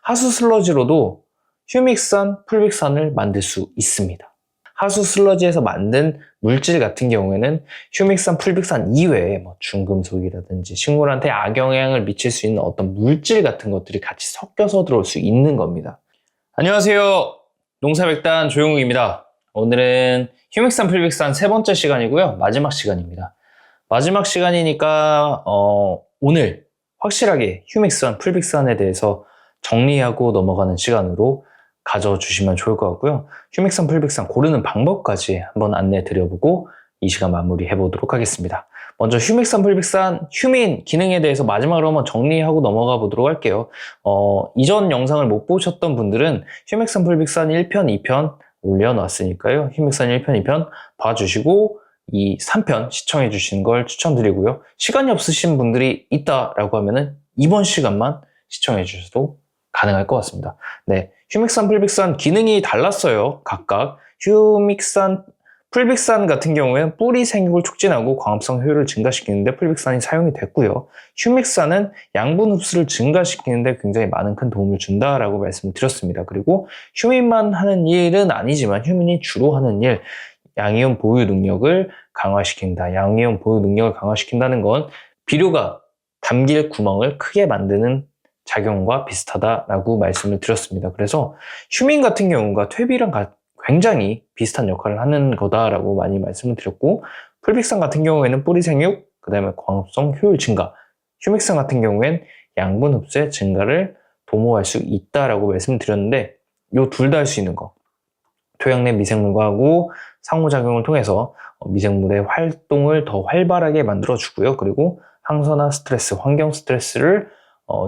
하수 슬러지로도 휴믹산, 풀빅산을 만들 수 있습니다. 하수 슬러지에서 만든 물질 같은 경우에는 휴믹산, 풀빅산 이외에 중금속이라든지 식물한테 악영향을 미칠 수 있는 어떤 물질 같은 것들이 같이 섞여서 들어올 수 있는 겁니다. 안녕하세요. 농사백단 조용욱입니다. 오늘은 휴믹산, 풀빅산 세 번째 시간이고요. 마지막 시간입니다. 마지막 시간이니까 오늘 확실하게 휴믹산, 풀빅산에 대해서 정리하고 넘어가는 시간으로 가져주시면 좋을 것 같고요. 휴믹산, 풀빅산 고르는 방법까지 한번 안내 드려보고 이 시간 마무리해 보도록 하겠습니다. 먼저 휴믹산, 풀빅산, 휴민 기능에 대해서 마지막으로 한번 정리하고 넘어가 보도록 할게요. 이전 영상을 못 보셨던 분들은 휴믹산, 풀빅산 1편, 2편 올려놨으니까요. 휴믹산 1편, 2편 봐주시고 이 3편 시청해 주시는 걸 추천드리고요. 시간이 없으신 분들이 있다라고 하면은 이번 시간만 시청해 주셔도 가능할 것 같습니다. 네, 휴믹산, 풀빅산 기능이 달랐어요. 각각. 휴믹산, 풀빅산 같은 경우에는 뿌리 생육을 촉진하고 광합성 효율을 증가시키는데 풀빅산이 사용이 됐고요. 휴믹산은 양분 흡수를 증가시키는데 굉장히 많은 큰 도움을 준다라고 말씀을 드렸습니다. 그리고 휴민만 하는 일은 아니지만 휴민이 주로 하는 일, 양이온 보유 능력을 강화시킨다. 양이온 보유 능력을 강화시킨다는 건 비료가 담길 구멍을 크게 만드는 작용과 비슷하다라고 말씀을 드렸습니다. 그래서 휴민 같은 경우가 퇴비랑 굉장히 비슷한 역할을 하는 거다라고 많이 말씀을 드렸고, 풀빅산 같은 경우에는 뿌리 생육, 그 다음에 광합성 효율 증가, 휴믹산 같은 경우에는 양분 흡수의 증가를 도모할 수 있다라고 말씀을 드렸는데, 요 둘 다 할 수 있는 거, 토양 내 미생물과하고 상호작용을 통해서 미생물의 활동을 더 활발하게 만들어주고요. 그리고 항산화 스트레스, 환경 스트레스를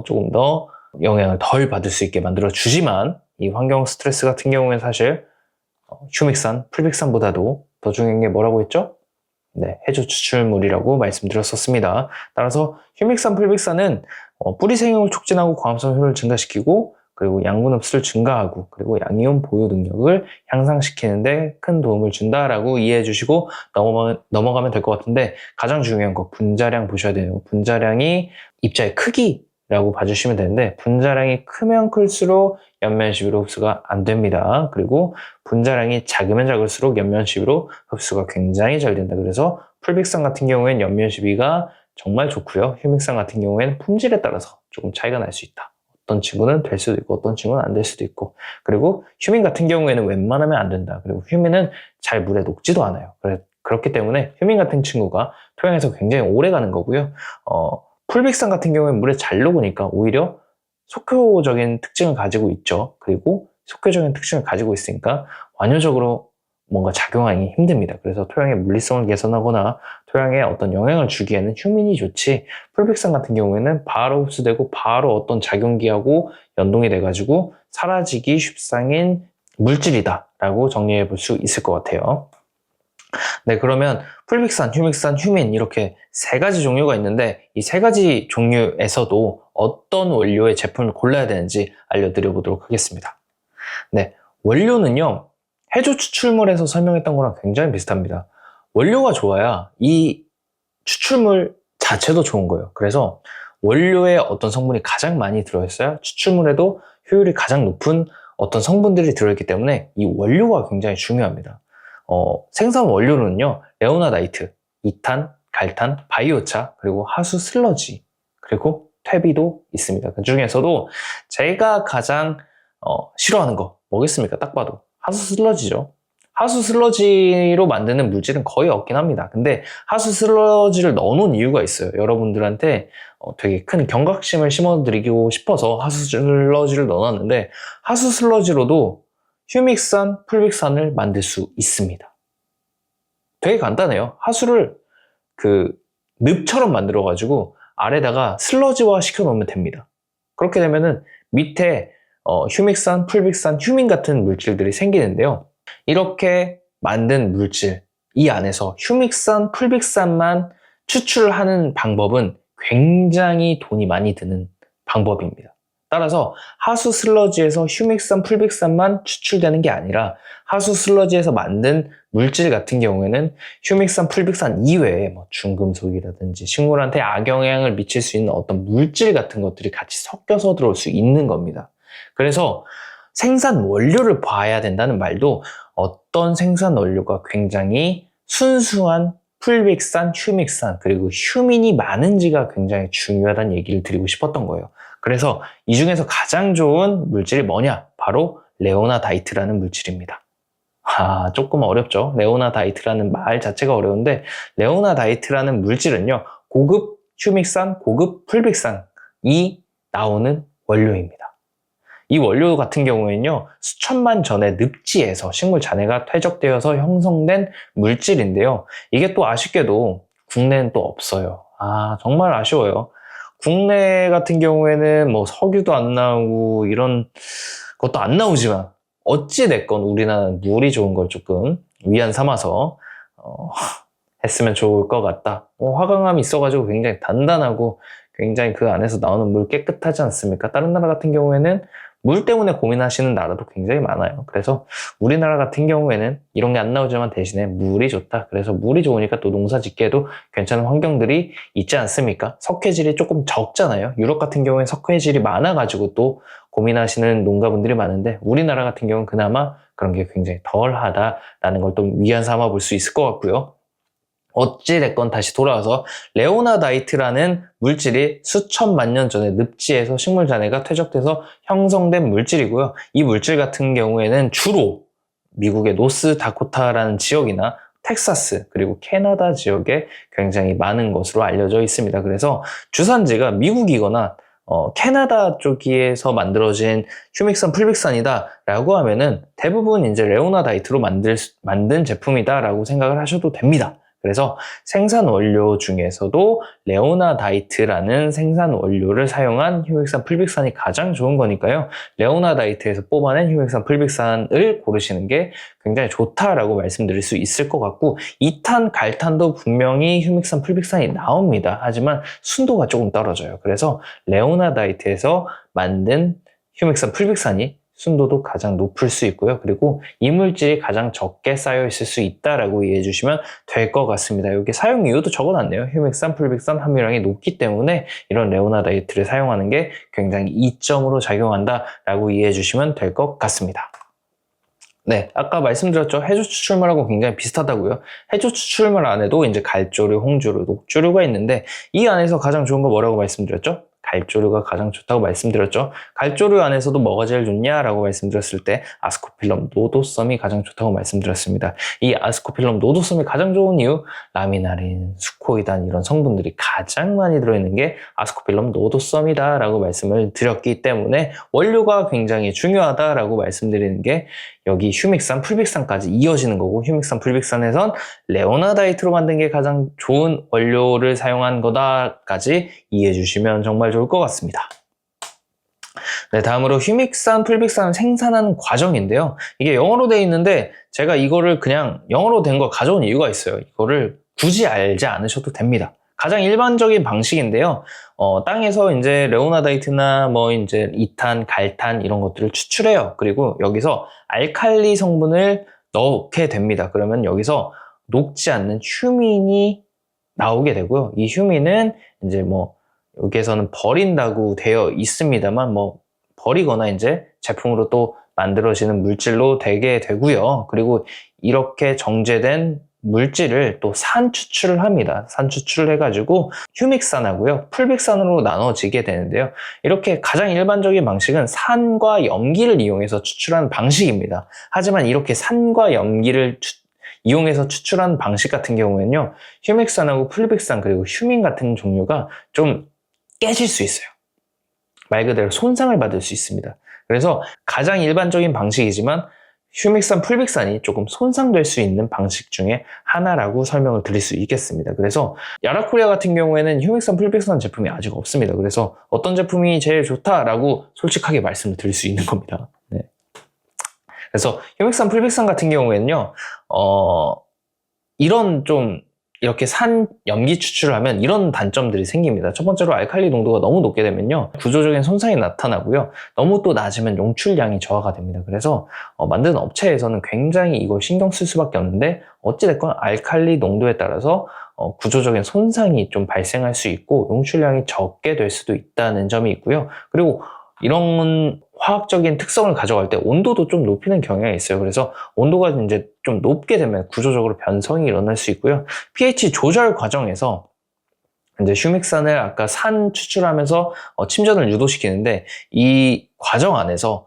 조금 더 영향을 덜 받을 수 있게 만들어주지만, 이 환경 스트레스 같은 경우에는 사실 휴믹산, 풀빅산보다도 더 중요한 게 뭐라고 했죠? 네, 해조 추출물이라고 말씀드렸었습니다. 따라서 휴믹산, 풀빅산은 뿌리 생육을 촉진하고 광합성 효율을 증가시키고, 그리고 양분 흡수를 증가하고, 그리고 양이온 보유 능력을 향상시키는데 큰 도움을 준다라고 이해해 주시고 넘어가면 될 것 같은데, 가장 중요한 거 분자량 보셔야 돼요. 분자량이 입자의 크기라고 봐주시면 되는데, 분자량이 크면 클수록 옆면시비로 흡수가 안 됩니다. 그리고 분자량이 작으면 작을수록 옆면시비로 흡수가 굉장히 잘 된다. 그래서 풀빅산 같은 경우에는 옆면시비가 정말 좋고요. 휴믹산 같은 경우에는 품질에 따라서 조금 차이가 날 수 있다. 어떤 친구는 될 수도 있고 어떤 친구는 안 될 수도 있고, 그리고 휴민 같은 경우에는 웬만하면 안 된다. 그리고 휴민은 잘 물에 녹지도 않아요. 그렇기 때문에 휴민 같은 친구가 토양에서 굉장히 오래 가는 거고요. 풀빅산 같은 경우에는 물에 잘 녹으니까 오히려 속효적인 특징을 가지고 있죠. 그리고 속효적인 특징을 가지고 있으니까 완효적으로 뭔가 작용하기 힘듭니다. 그래서 토양의 물리성을 개선하거나 토양에 어떤 영향을 주기에는 휴민이 좋지, 풀빅산 같은 경우에는 바로 흡수되고 바로 어떤 작용기하고 연동이 돼가지고 사라지기 쉽상인 물질이다 라고 정리해 볼 수 있을 것 같아요. 네, 그러면 풀빅산, 휴믹산, 휴민 이렇게 세 가지 종류가 있는데, 이 세 가지 종류에서도 어떤 원료의 제품을 골라야 되는지 알려드려 보도록 하겠습니다. 네, 원료는요, 해조 추출물에서 설명했던 거랑 굉장히 비슷합니다. 원료가 좋아야 이 추출물 자체도 좋은 거예요. 그래서 원료에 어떤 성분이 가장 많이 들어있어야 추출물에도 효율이 가장 높은 어떤 성분들이 들어있기 때문에 이 원료가 굉장히 중요합니다. 생산 원료는요, 레오나다이트, 이탄, 갈탄, 바이오차, 그리고 하수 슬러지, 그리고 퇴비도 있습니다. 그 중에서도 제가 가장 싫어하는 거 뭐겠습니까? 딱 봐도 하수 슬러지죠. 하수 슬러지로 만드는 물질은 거의 없긴 합니다. 근데 하수 슬러지를 넣어놓은 이유가 있어요. 여러분들한테 되게 큰 경각심을 심어드리고 싶어서 하수 슬러지를 넣어놨는데, 하수 슬러지로도 휴믹산, 풀빅산을 만들 수 있습니다. 되게 간단해요. 하수를 늪처럼 만들어가지고 아래다가 슬러지화 시켜놓으면 됩니다. 그렇게 되면은 밑에 휴믹산, 풀빅산, 휴민 같은 물질들이 생기는데요. 이렇게 만든 물질, 이 안에서 휴믹산, 풀빅산만 추출하는 방법은 굉장히 돈이 많이 드는 방법입니다. 따라서 하수 슬러지에서 휴믹산, 풀빅산만 추출되는 게 아니라 하수 슬러지에서 만든 물질 같은 경우에는 휴믹산, 풀빅산 이외에 중금속이라든지 식물한테 악영향을 미칠 수 있는 어떤 물질 같은 것들이 같이 섞여서 들어올 수 있는 겁니다. 그래서 생산 원료를 봐야 된다는 말도 어떤 생산 원료가 굉장히 순수한 풀빅산, 휴믹산, 그리고 휴민이 많은지가 굉장히 중요하다는 얘기를 드리고 싶었던 거예요. 그래서 이 중에서 가장 좋은 물질이 뭐냐? 바로 레오나다이트라는 물질입니다. 조금 어렵죠? 레오나다이트라는 말 자체가 어려운데, 레오나다이트라는 물질은요, 고급 휴믹산, 고급 풀빅산이 나오는 원료입니다. 이 원료 같은 경우에는요, 수천만 전의 늪지에서 식물 잔해가 퇴적되어서 형성된 물질인데요. 이게 또 아쉽게도 국내는 또 없어요. 정말 아쉬워요. 국내 같은 경우에는 뭐 석유도 안 나오고 이런 것도 안 나오지만 어찌됐건 우리나라는 물이 좋은 걸 조금 위안 삼아서 했으면 좋을 것 같다. 화강암이 있어가지고 굉장히 단단하고 굉장히 그 안에서 나오는 물 깨끗하지 않습니까? 다른 나라 같은 경우에는 물 때문에 고민하시는 나라도 굉장히 많아요. 그래서 우리나라 같은 경우에는 이런 게 안 나오지만 대신에 물이 좋다. 그래서 물이 좋으니까 또 농사 짓기에도 괜찮은 환경들이 있지 않습니까? 석회질이 조금 적잖아요. 유럽 같은 경우에 석회질이 많아가지고 또 고민하시는 농가분들이 많은데, 우리나라 같은 경우는 그나마 그런 게 굉장히 덜하다라는 걸 또 위안 삼아 볼 수 있을 것 같고요. 어찌됐건 다시 돌아와서 레오나다이트라는 물질이 수천만 년 전에 늪지에서 식물 잔해가 퇴적돼서 형성된 물질이고요. 이 물질 같은 경우에는 주로 미국의 노스다코타라는 지역이나 텍사스 그리고 캐나다 지역에 굉장히 많은 것으로 알려져 있습니다. 그래서 주산지가 미국이거나 캐나다 쪽에서 만들어진 휴믹산, 풀빅산이다 라고 하면은 대부분 이제 레오나다이트로 만든 제품이다 라고 생각을 하셔도 됩니다. 그래서 생산 원료 중에서도 레오나다이트라는 생산 원료를 사용한 휴믹산, 풀빅산이 가장 좋은 거니까요. 레오나다이트에서 뽑아낸 휴믹산, 풀빅산을 고르시는 게 굉장히 좋다라고 말씀드릴 수 있을 것 같고, 2탄, 갈탄도 분명히 휴믹산, 풀빅산이 나옵니다. 하지만 순도가 조금 떨어져요. 그래서 레오나다이트에서 만든 휴믹산, 풀빅산이 순도도 가장 높을 수 있고요. 그리고 이물질이 가장 적게 쌓여 있을 수 있다라고 이해해 주시면 될 것 같습니다. 여기 사용 이유도 적어놨네요. 휴믹산, 풀빅산 함유량이 높기 때문에 이런 레오나다이트를 사용하는 게 굉장히 이점으로 작용한다라고 이해해 주시면 될 것 같습니다. 네, 아까 말씀드렸죠. 해조 추출물하고 굉장히 비슷하다고요. 해조 추출물 안에도 이제 갈조류, 홍조류, 녹조류가 있는데, 이 안에서 가장 좋은 거 뭐라고 말씀드렸죠? 갈조류가 가장 좋다고 말씀드렸죠. 갈조류 안에서도 뭐가 제일 좋냐라고 말씀드렸을 때 아스코필럼 노도섬이 가장 좋다고 말씀드렸습니다. 이 아스코필럼 노도섬이 가장 좋은 이유, 라미나린, 수코이단 이런 성분들이 가장 많이 들어있는 게 아스코필럼 노도섬이다 라고 말씀을 드렸기 때문에 원료가 굉장히 중요하다라고 말씀드리는 게 여기 휴믹산, 풀빅산까지 이어지는 거고, 휴믹산, 풀빅산에선 레오나다이트로 만든 게 가장 좋은 원료를 사용한 거다까지 이해해 주시면 정말 좋을 것 같습니다. 네, 다음으로 휴믹산, 풀빅산을 생산하는 과정인데요. 이게 영어로 되어 있는데 제가 이거를 그냥 영어로 된 걸 가져온 이유가 있어요. 이거를 굳이 알지 않으셔도 됩니다. 가장 일반적인 방식인데요. 땅에서 이제 레오나다이트나 뭐 이제 이탄, 갈탄 이런 것들을 추출해요. 그리고 여기서 알칼리 성분을 넣게 됩니다. 그러면 여기서 녹지 않는 휴민이 나오게 되고요. 이 휴민은 이제 뭐 여기에서는 버린다고 되어 있습니다만 뭐 버리거나 이제 제품으로 또 만들어지는 물질로 되게 되고요. 그리고 이렇게 정제된 물질을 또 산 추출을 합니다. 산 추출을 해가지고 휴믹산하고요, 풀빅산으로 나눠지게 되는데요. 이렇게 가장 일반적인 방식은 산과 염기를 이용해서 추출하는 방식입니다. 하지만 이렇게 산과 염기를 이용해서 추출한 방식 같은 경우에는요, 휴믹산하고 풀빅산 그리고 휴민 같은 종류가 좀 깨질 수 있어요. 말 그대로 손상을 받을 수 있습니다. 그래서 가장 일반적인 방식이지만 휴믹산, 풀빅산이 조금 손상될 수 있는 방식 중에 하나라고 설명을 드릴 수 있겠습니다. 그래서 야라코리아 같은 경우에는 휴믹산, 풀빅산 제품이 아직 없습니다. 그래서 어떤 제품이 제일 좋다라고 솔직하게 말씀을 드릴 수 있는 겁니다. 네. 그래서 휴믹산, 풀빅산 같은 경우에는요, 이런 좀 이렇게 산 염기 추출을 하면 이런 단점들이 생깁니다. 첫 번째로 알칼리 농도가 너무 높게 되면요, 구조적인 손상이 나타나고요, 너무 또 낮으면 용출량이 저하가 됩니다. 그래서 만드는 업체에서는 굉장히 이걸 신경 쓸 수밖에 없는데, 어찌됐건 알칼리 농도에 따라서 구조적인 손상이 좀 발생할 수 있고 용출량이 적게 될 수도 있다는 점이 있고요. 그리고 이런 화학적인 특성을 가져갈 때 온도도 좀 높이는 경향이 있어요. 그래서 온도가 이제 좀 높게 되면 구조적으로 변성이 일어날 수 있고요. pH 조절 과정에서 이제 휴믹산을 아까 산 추출하면서 침전을 유도시키는데 이 과정 안에서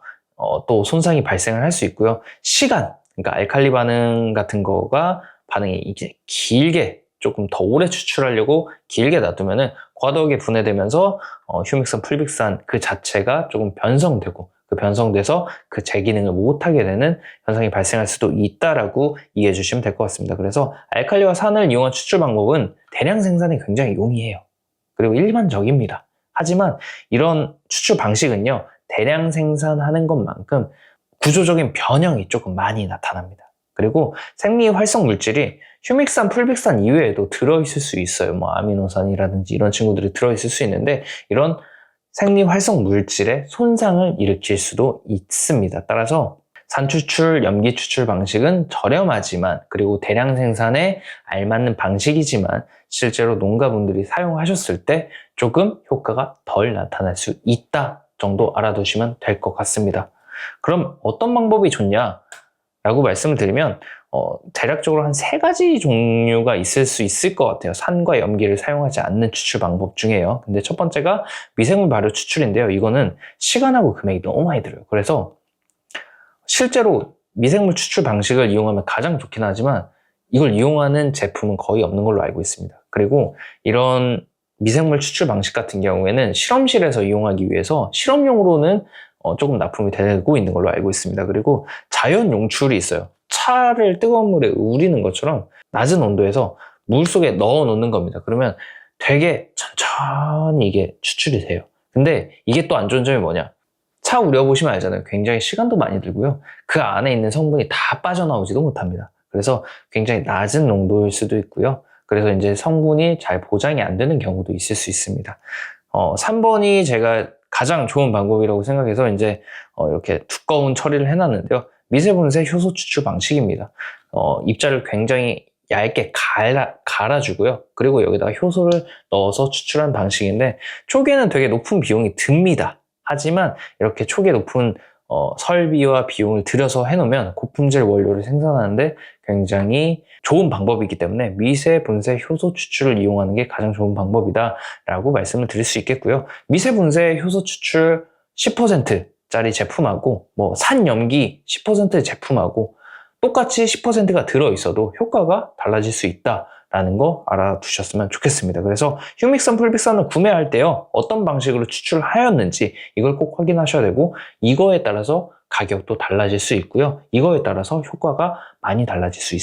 또 손상이 발생을 할 수 있고요. 시간, 그러니까 알칼리 반응 같은 거가 반응이 이제 길게 조금 더 오래 추출하려고 길게 놔두면은 과도하게 분해되면서 휴믹산, 풀빅산 그 자체가 조금 변성되고 그 변성돼서 그 재기능을 못하게 되는 현상이 발생할 수도 있다라고 이해해 주시면 될 것 같습니다. 그래서 알칼리와 산을 이용한 추출 방법은 대량 생산에 굉장히 용이해요. 그리고 일반적입니다. 하지만 이런 추출 방식은요, 대량 생산하는 것만큼 구조적인 변형이 조금 많이 나타납니다. 그리고 생리 활성 물질이 휴믹산, 풀빅산 이외에도 들어있을 수 있어요. 뭐 아미노산이라든지 이런 친구들이 들어있을 수 있는데 이런 생리 활성 물질의 손상을 일으킬 수도 있습니다. 따라서 산추출, 염기추출 방식은 저렴하지만 그리고 대량 생산에 알맞는 방식이지만 실제로 농가분들이 사용하셨을 때 조금 효과가 덜 나타날 수 있다 정도 알아두시면 될 것 같습니다. 그럼 어떤 방법이 좋냐? 라고 말씀을 드리면 대략적으로 한 3가지 종류가 있을 수 있을 것 같아요. 산과 염기를 사용하지 않는 추출 방법 중에요. 근데 첫 번째가 미생물 발효 추출인데요. 이거는 시간하고 금액이 너무 많이 들어요. 그래서 실제로 미생물 추출 방식을 이용하면 가장 좋긴 하지만 이걸 이용하는 제품은 거의 없는 걸로 알고 있습니다. 그리고 이런 미생물 추출 방식 같은 경우에는 실험실에서 이용하기 위해서 실험용으로는 조금 납품이 되고 있는 걸로 알고 있습니다. 그리고 자연 용출이 있어요. 차를 뜨거운 물에 우리는 것처럼 낮은 온도에서 물 속에 넣어 놓는 겁니다. 그러면 되게 천천히 이게 추출이 돼요. 근데 이게 또 안 좋은 점이 뭐냐? 차 우려보시면 알잖아요. 굉장히 시간도 많이 들고요. 그 안에 있는 성분이 다 빠져나오지도 못합니다. 그래서 굉장히 낮은 농도일 수도 있고요. 그래서 이제 성분이 잘 보장이 안 되는 경우도 있을 수 있습니다. 3번이 제가 가장 좋은 방법이라고 생각해서 이제 이렇게 두꺼운 처리를 해놨는데요. 미세분쇄 효소 추출 방식입니다. 입자를 굉장히 얇게 갈아주고요. 그리고 여기다가 효소를 넣어서 추출한 방식인데 초기에는 되게 높은 비용이 듭니다. 하지만 이렇게 초기에 높은 설비와 비용을 들여서 해놓으면 고품질 원료를 생산하는데 굉장히 좋은 방법이기 때문에 미세분쇄 효소 추출을 이용하는 게 가장 좋은 방법이다 라고 말씀을 드릴 수 있겠고요. 미세분쇄 효소 추출 10%짜리 제품하고 뭐 산염기 10% 제품하고 똑같이 10%가 들어있어도 효과가 달라질 수 있다 라는 거 알아두셨으면 좋겠습니다. 그래서 휴믹산, 풀빅산을 구매할 때요, 어떤 방식으로 추출을 하였는지 이걸 꼭 확인하셔야 되고 이거에 따라서 가격도 달라질 수 있고요. 이거에 따라서 효과가 많이 달라질 수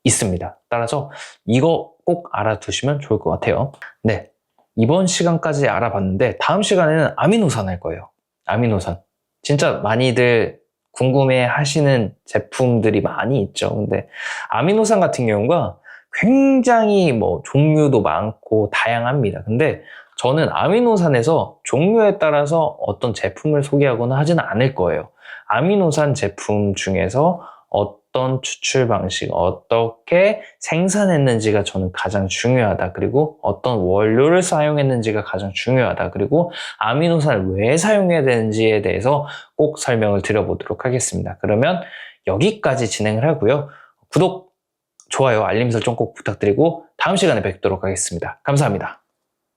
있습니다. 따라서 이거 꼭 알아두시면 좋을 것 같아요. 네, 이번 시간까지 알아봤는데 다음 시간에는 아미노산 할 거예요. 아미노산. 진짜 많이들 궁금해 하시는 제품들이 많이 있죠. 근데 아미노산 같은 경우가 굉장히 뭐 종류도 많고 다양합니다. 근데 저는 아미노산에서 종류에 따라서 어떤 제품을 소개하거나 하지는 않을 거예요. 아미노산 제품 중에서 어떤 추출 방식, 어떻게 생산했는지가 저는 가장 중요하다. 그리고 어떤 원료를 사용했는지가 가장 중요하다. 그리고 아미노산을 왜 사용해야 되는지에 대해서 꼭 설명을 드려보도록 하겠습니다. 그러면 여기까지 진행을 하고요. 구독, 좋아요, 알림 설정 꼭 부탁드리고 다음 시간에 뵙도록 하겠습니다. 감사합니다.